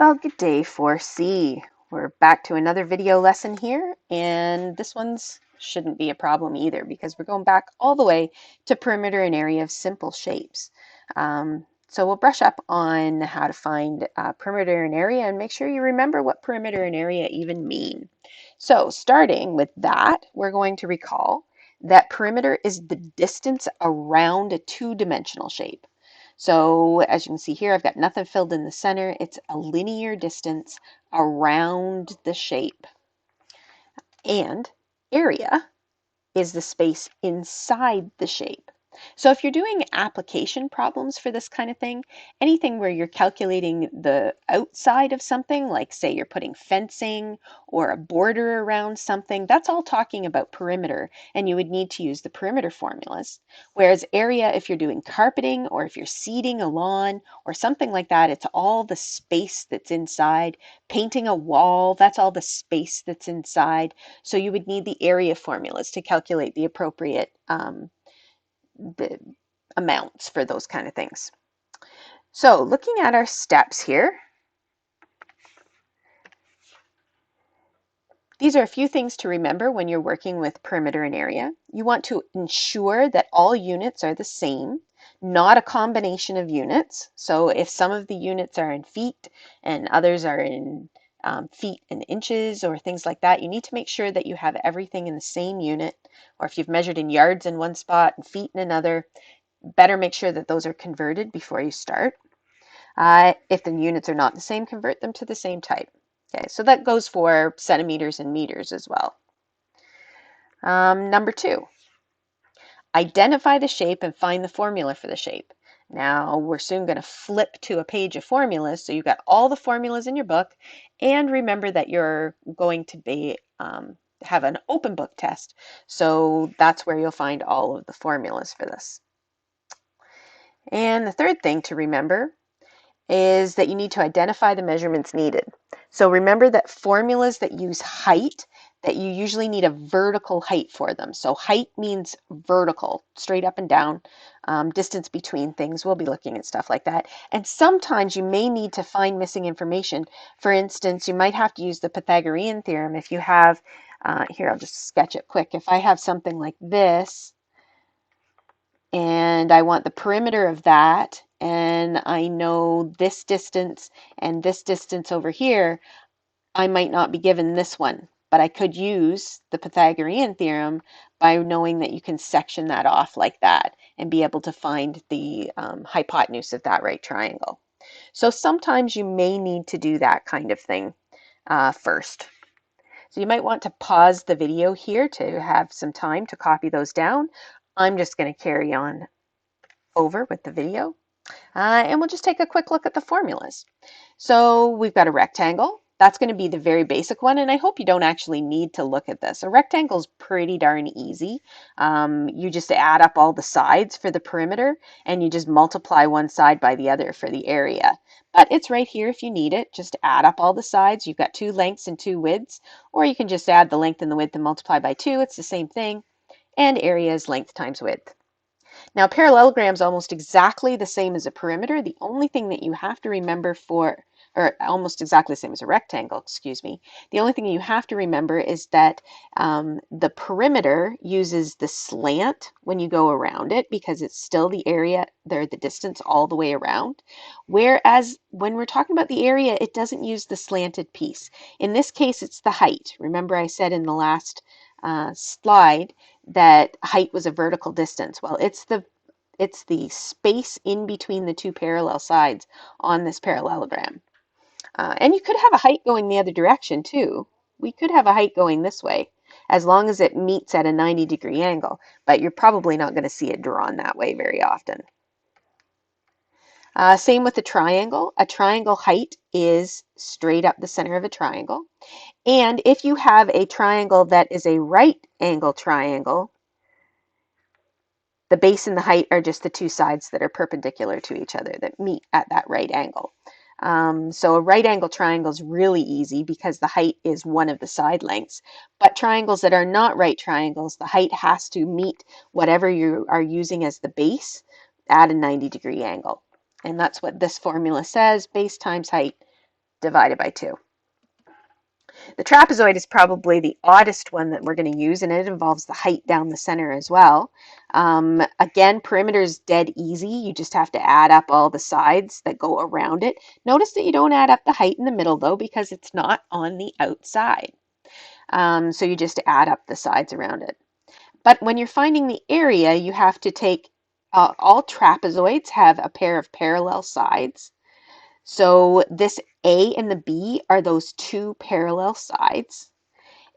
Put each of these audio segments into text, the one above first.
Well, good day 4C. We're back to another video lesson here, and this one's shouldn't be a problem either because we're going back all the way to perimeter and area of simple shapes. So we'll brush up on how to find perimeter and area and make sure you remember what perimeter and area even mean. So starting with that, we're going to recall that perimeter is the distance around a two-dimensional shape. So as you can see here, I've got nothing filled in the center. It's a linear distance around the shape. And area is the space inside the shape. So if you're doing application problems for this kind of thing, anything where you're calculating the outside of something, like say you're putting fencing or a border around something, that's all talking about perimeter, and you would need to use the perimeter formulas. Whereas area, if you're doing carpeting or if you're seeding a lawn or something like that, it's all the space that's inside. Painting a wall, that's all the space that's inside. So you would need the area formulas to calculate the appropriate the amounts for those kind of things. So looking at our steps here, these are a few things to remember when you're working with perimeter and area. You want to ensure that all units are the same, not a combination of units. So if some of the units are in feet and others are in feet and inches or things like that, you need to make sure that you have everything in the same unit. Or if you've measured in yards in one spot and feet in another, better make sure that those are converted before you start. If the units are not the same, convert them to the same type. Okay, so that goes for centimeters and meters as well. Number 2, identify the shape and find the formula for the shape. Now we're soon going to flip to a page of formulas, so you've got all the formulas in your book, and remember that you're going to be have an open book test, so that's where you'll find all of the formulas for this. And the third thing to remember is that you need to identify the measurements needed. So remember that formulas that use height, that you usually need a vertical height for them. So height means vertical, straight up and down, distance between things. We'll be looking at stuff like that. And sometimes you may need to find missing information. For instance, you might have to use the Pythagorean theorem if you have, here I'll just sketch it quick. If I have something like this, and I want the perimeter of that, and I know this distance and this distance over here, I might not be given this one, but I could use the Pythagorean theorem by knowing that you can section that off like that and be able to find the hypotenuse of that right triangle. So sometimes you may need to do that kind of thing first. So you might want to pause the video here to have some time to copy those down. I'm just going to carry on over with the video, and we'll just take a quick look at the formulas. So we've got a rectangle. That's going to be the very basic one, and I hope you don't actually need to look at this. A rectangle is pretty darn easy. You just add up all the sides for the perimeter, and you just multiply one side by the other for the area. But it's right here if you need it. Just add up all the sides. You've got 2 lengths and 2 widths, or you can just add the length and the width and multiply by 2. It's the same thing. And area is length times width. Now, parallelogram is almost exactly the same as a perimeter. The only thing that you have to remember or almost exactly the same as a rectangle, excuse me. The only thing you have to remember is that the perimeter uses the slant when you go around it because it's still the area, the distance all the way around. Whereas when we're talking about the area, it doesn't use the slanted piece. In this case, it's the height. Remember I said in the last slide that height was a vertical distance. Well, it's the space in between the 2 parallel sides on this parallelogram. And you could have a height going the other direction too. We could have a height going this way as long as it meets at a 90-degree angle, but you're probably not going to see it drawn that way very often. Same with the triangle. A triangle height is straight up the center of a triangle. And if you have a triangle that is a right angle triangle, the base and the height are just the 2 sides that are perpendicular to each other that meet at that right angle. So a right angle triangle is really easy because the height is one of the side lengths. But triangles that are not right triangles, the height has to meet whatever you are using as the base at a 90-degree angle. And that's what this formula says, base times height divided by 2. The trapezoid is probably the oddest one that we're going to use, and it involves the height down the center as well. Again, perimeter is dead easy. You just have to add up all the sides that go around it. Notice that you don't add up the height in the middle, though, because it's not on the outside. So you just add up the sides around it. But when you're finding the area, you have to take, all trapezoids have a pair of parallel sides. So this A and the B are those two parallel sides,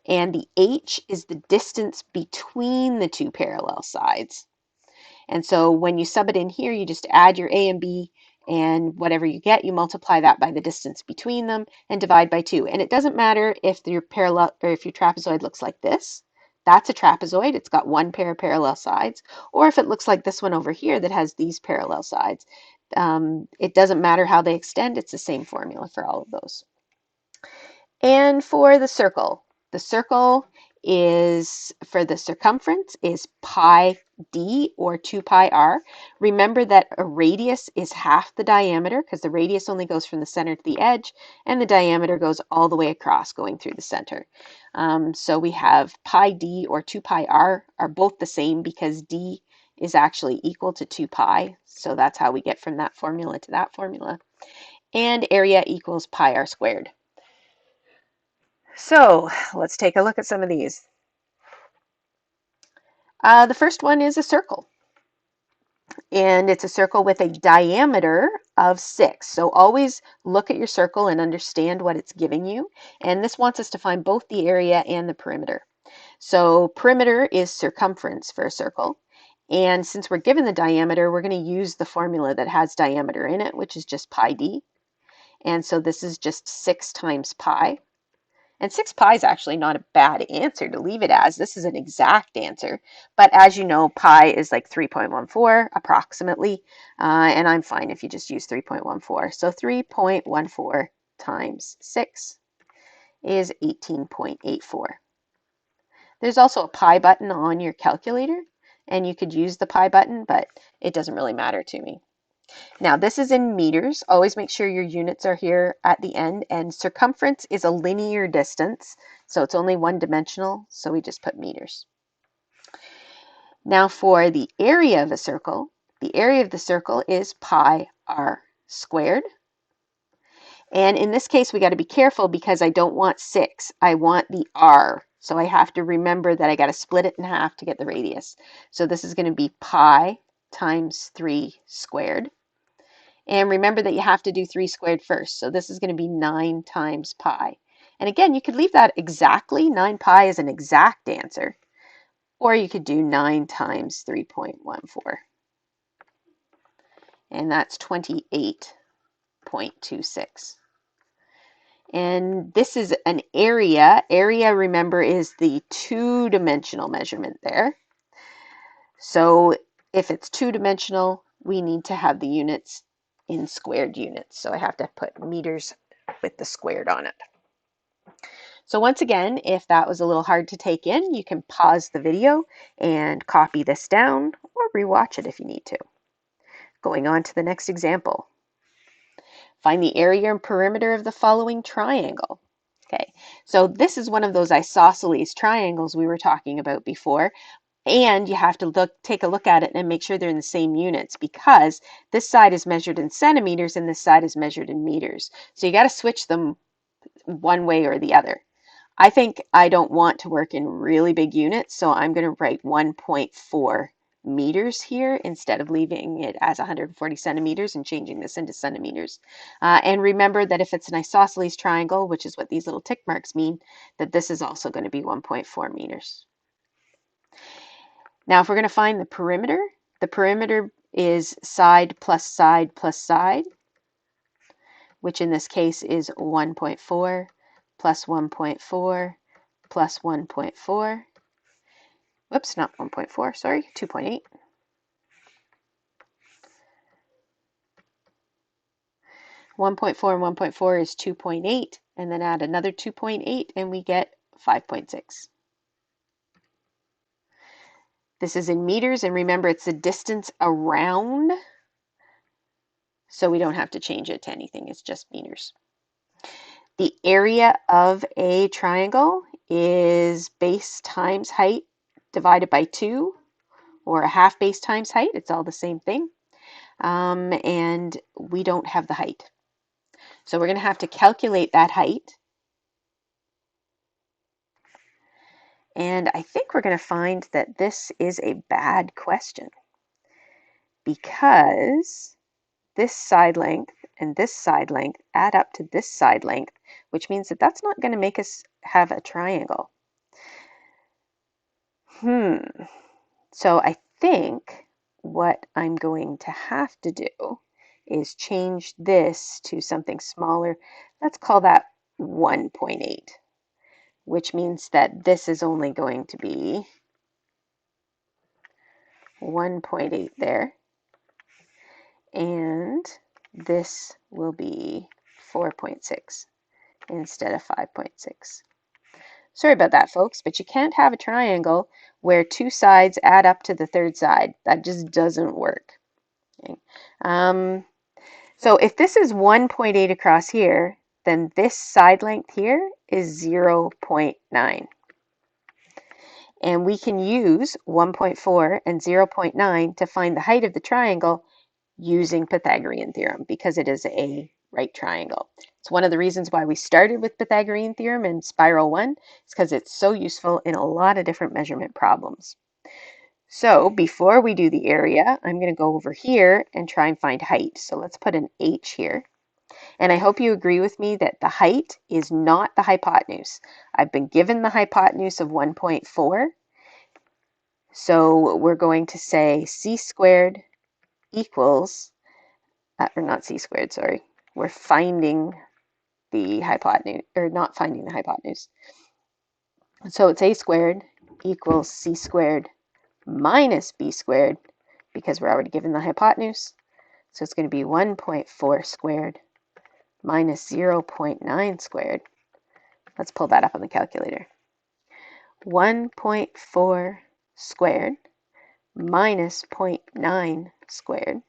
and the H is the distance between the two parallel sides. And so when you sub it in here, you just add your A and B, and whatever you get, you multiply that by the distance between them and divide by 2. And it doesn't matter if your parallel or if your trapezoid looks like this. That's a trapezoid. It's got one pair of parallel sides. Or if it looks like this one over here that has these parallel sides. It doesn't matter how they extend. It's the same formula for all of those. And for the circle is, for the circumference, is pi d, or 2 pi r. Remember that a radius is half the diameter, because the radius only goes from the center to the edge, and the diameter goes all the way across, going through the center. So we have pi d or 2 pi r are both the same, because d is actually equal to 2 pi. So that's how we get from that formula to that formula. And area equals pi r squared. So let's take a look at some of these. The first one is a circle, and it's a circle with a diameter of 6. So always look at your circle and understand what it's giving you. And this wants us to find both the area and the perimeter. So perimeter is circumference for a circle. And since we're given the diameter, we're going to use the formula that has diameter in it, which is just pi d. And so this is just 6 times pi. And 6 pi is actually not a bad answer to leave it as. This is an exact answer. But as you know, pi is like 3.14 approximately. And I'm fine if you just use 3.14. So 3.14 times 6 is 18.84. There's also a pi button on your calculator, and you could use the pi button, but it doesn't really matter to me. Now this is in meters. Always make sure your units are here at the end, and circumference is a linear distance, so it's only one dimensional, so we just put meters. Now for the area of a circle, the area of the circle is pi r squared. And in this case, we got to be careful because I don't want 6. I want the r. So I have to remember that I got to split it in half to get the radius. So this is going to be pi times 3 squared. And remember that you have to do 3 squared first. So this is going to be 9 times pi. And again, you could leave that exactly. 9 pi is an exact answer. Or you could do 9 times 3.14. And that's 28.26. And this is an area. Area, remember, is the two-dimensional measurement there. So if it's two-dimensional, we need to have the units in squared units. So I have to put meters with the squared on it. So once again, if that was a little hard to take in, you can pause the video and copy this down or rewatch it if you need to. Going on to the next example. Find the area and perimeter of the following triangle. Okay, so this is one of those isosceles triangles we were talking about before. And you have to take a look at it and make sure they're in the same units, because this side is measured in centimeters and this side is measured in meters. So you got to switch them one way or the other. I think I don't want to work in really big units, so I'm going to write 1.4 meters here instead of leaving it as 140 centimeters and changing this into centimeters. And remember that if it's an isosceles triangle, which is what these little tick marks mean, that this is also going to be 1.4 meters. Now if we're going to find the perimeter is side plus side plus side, which in this case is 1.4 plus 1.4 plus 1.4. Whoops, not 1.4, sorry, 2.8. and 1.4 is 2.8, and then add another 2.8 and we get 5.6. This is in meters, and remember it's the distance around, so we don't have to change it to anything, it's just meters. The area of a triangle is base times height divided by 2, or a half base times height. It's all the same thing. And we don't have the height. So we're going to have to calculate that height. And I think we're going to find that this is a bad question because this side length and this side length add up to this side length, which means that that's not going to make us have a triangle. So I think what I'm going to have to do is change this to something smaller. Let's call that 1.8, which means that this is only going to be 1.8 there. And this will be 4.6 instead of 5.6. Sorry about that, folks, but you can't have a triangle where two sides add up to the third side. That just doesn't work. Okay. So if this is 1.8 across here, then this side length here is 0.9. And we can use 1.4 and 0.9 to find the height of the triangle using Pythagorean theorem because it is a right triangle. It's one of the reasons why we started with Pythagorean theorem in Spiral 1. It's because it's so useful in a lot of different measurement problems. So before we do the area, I'm going to go over here and try and find height. So let's put an H here. And I hope you agree with me that the height is not the hypotenuse. I've been given the hypotenuse of 1.4. So we're going to say c squared equals, or not c squared, sorry. We're finding the hypotenuse, or not finding the hypotenuse. So it's a squared equals c squared minus b squared, because we're already given the hypotenuse. So it's going to be 1.4 squared minus 0.9 squared. Let's pull that up on the calculator. 1.4 squared minus 0.9 squared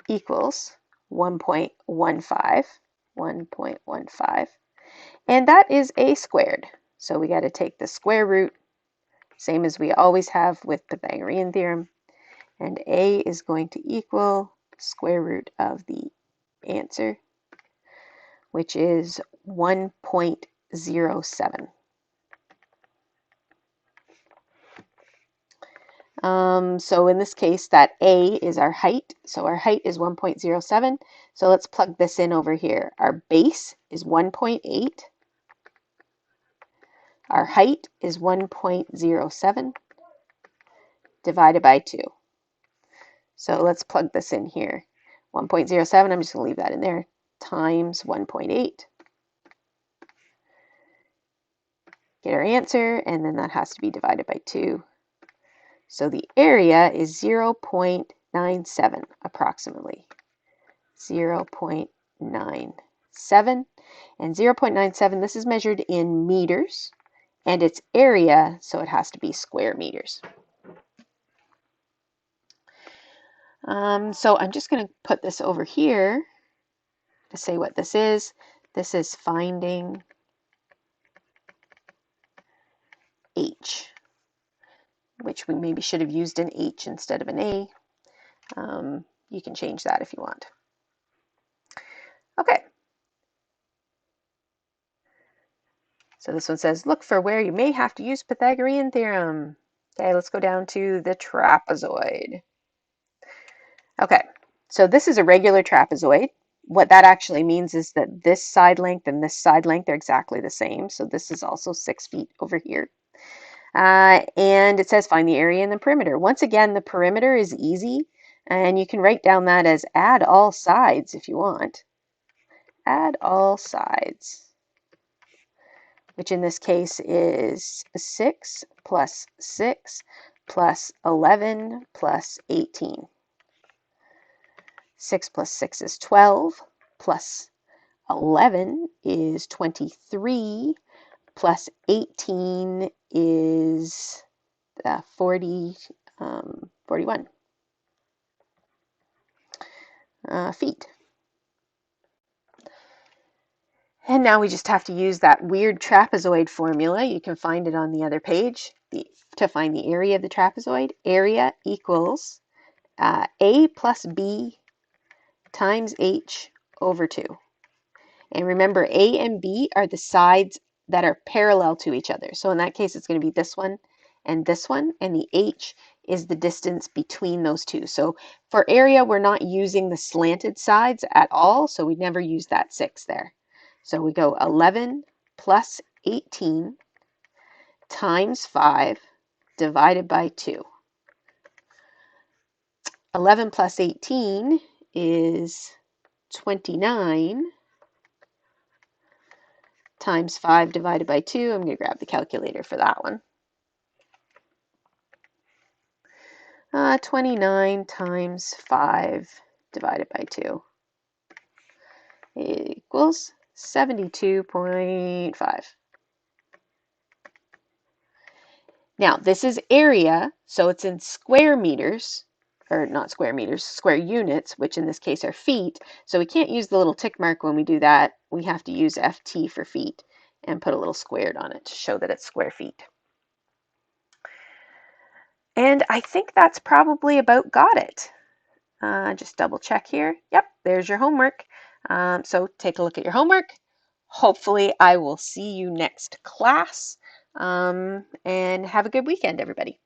equals 1.15. 1.15. And that is a squared. So we got to take the square root, same as we always have with Pythagorean theorem. And a is going to equal square root of the answer, which is 1.07. So in this case, that a is our height. So our height is 1.07. So let's plug this in over here. Our base is 1.8. Our height is 1.07 divided by 2. So let's plug this in here. 1.07, I'm just going to leave that in there, times 1.8. Get our answer, and then that has to be divided by 2. So the area is 0.97 approximately. 0.97. And 0.97, this is measured in meters, and it's area, so it has to be square meters. So I'm just going to put this over here to say what this is. This is finding H, which we maybe should have used an H instead of an A. You can change that if you want. Okay. So this one says, look for where you may have to use Pythagorean theorem. Okay, let's go down to the trapezoid. Okay, so this is a regular trapezoid. What that actually means is that this side length and this side length are exactly the same. So this is also 6 feet over here. And it says find the area and the perimeter. Once again, the perimeter is easy, and you can write down that as add all sides if you want. Add all sides, which in this case is 6 plus 6 plus 11 plus 18. 6 plus 6 is 12, plus 11 is 23, plus 18 is 41 feet. And now we just have to use that weird trapezoid formula. You can find it on the other page to find the area of the trapezoid. Area equals A plus B times H over 2. And remember, A and B are the sides that are parallel to each other. So in that case, it's going to be this one, and the H is the distance between those two. So for area, we're not using the slanted sides at all, so we never use that 6 there. So we go 11 plus 18 times 5 divided by 2. 11 plus 18 is 29 times 5 divided by 2. I'm going to grab the calculator for that one. 29 times 5 divided by 2 equals 72.5. Now, this is area, so it's in square meters, or not square meters, square units, which in this case are feet. So we can't use the little tick mark when we do that. We have to use FT for feet and put a little squared on it to show that it's square feet. And I think that's probably about got it. Just double check here. Yep, there's your homework. So take a look at your homework. Hopefully I will see you next class. And have a good weekend, everybody.